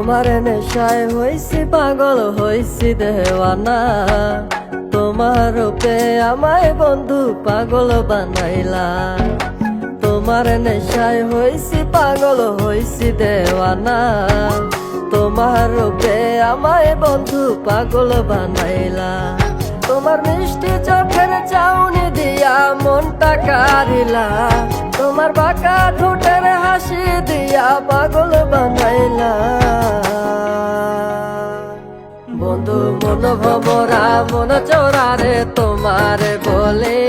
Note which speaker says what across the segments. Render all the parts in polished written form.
Speaker 1: তোমার নেশায় হইছি পাগল হইছি দেওয়ানা। তোমার রূপে আমায় বন্ধু পাগল বানাইলা। তোমার নেশায় হইছি পাগল হইছি দেওয়ানা। তোমার রূপে আমায় বন্ধু পাগল বানাইলা। তোমার মিষ্টি চোখের চাউনি দিয়া মনটা কারিলা। তোমার বাঁকা ঠোঁটের হাসি দিয়া পাগল বানাইলা। বন্ধু মন ভমরা মন চোরারে তোমার বলে,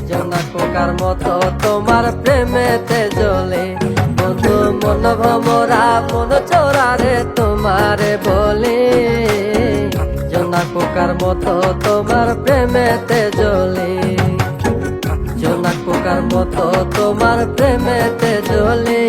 Speaker 1: জোনা পোকার মতো তোমার প্রেমেতে জ্বলে। বন্ধু মন ভমরা মন চোরারে তোমার বলে, জোনা পোকার মতো তোমার প্রেমেতে জ্বলে। জোনা পোকার মতো তোমার প্রেমেতে জ্বলে।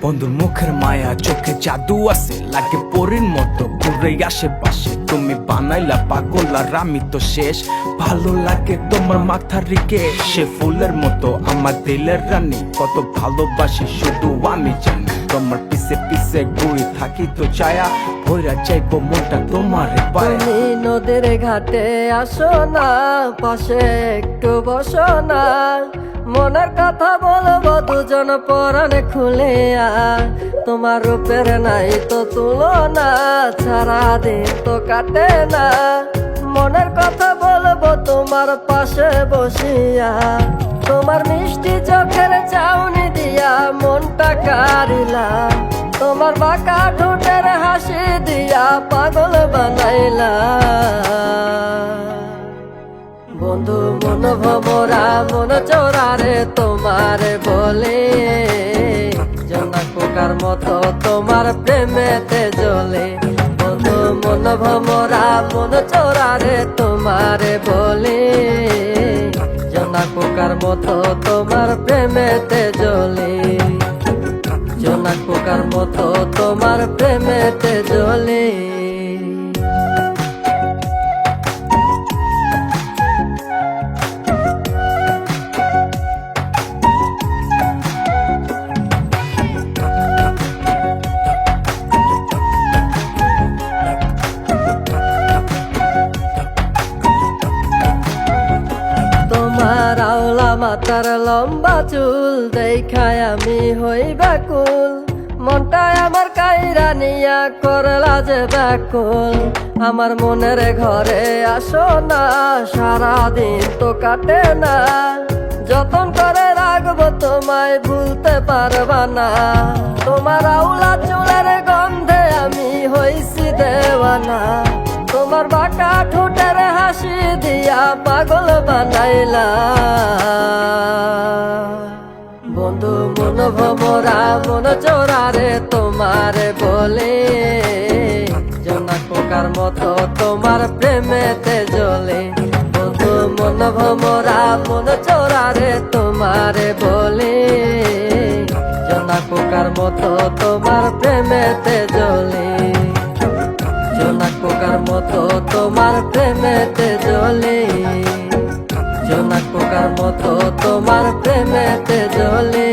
Speaker 2: বন্ধুর মুখের মায়া চোখে জাদু আছে, লাগে পরীর মতো ঘুরে আশেপাশে। তুমি বানাইলা পাগল আর আমি তো শেষ। ভালো লাগে তোমার মাথার রিকে, সে ফুলের মতো আমার দিলের রানী। কত ভালোবাসি শুধু আমি জানি, তোমার পিছে পিছে ঘুরে থাকি তো ছায়া ভৈরা যাইবো মনটা তোমার পায়ে।
Speaker 1: তুমি নদীর ঘাটে আসো না, পাশে একটু বসো না। মনের কথা বলবো দুজন পরাণে খুলে। তোমার রূপের নাই তো তুলনা, সারাদিন তো কাটে না। মনের কথা বলবো তোমার পাশে বসিয়া। তোমার মিষ্টি চোখের চাউনি দিয়া মনটা কারিলা। তোমার বাঁকা ঠোঁটের হাসি দিয়া পাগল বানাইলা। বন্ধু মন ভমরা মন চোরারে তোমার বলে, জোনা পোকার মতো তোমার প্রেমেতে জ্বলে। বন্ধু মন ভমরা মন চোরারে তোমার বলে, জোনা পোকার মতো তোমার প্রেমেতে জ্বলে। জোনা পোকার মতো তোমার প্রেমেতে জ্বলে। তোমার আওলা মাথার লম্বা চুল দেখায় আমি হই ব্যাকুল। মনটায় আমার কাইরা নিয়া করলা যে ব্যাকুল। আমার মনের ঘরে আসো না, সারাদিন তো কাটে না। যতন করে রাখবো তোমায় ভুলতে পারবা না। তোমার আওলা চুলের গন্ধে আমি হইছি দেওয়ানা। তোমার বাঁকা ঠোঁটের হাসি দিয়া পাগল বানাইলা। বন্ধু মন ভমরা মন চোরারে তোমার বলে, জোনা পোকার মতো তোমার প্রেমেতে জ্বলে। বন্ধু মন ভমরা মন চোরারে তোমার বলে, জোনা পোকার মতো তোমার প্রেমেতে জ্বলে। জোনা পোকার মতো তোমার প্রেমেতে জ্বলে। জোনা পোকার মতো তোমার প্রেমেতে জ্বলে।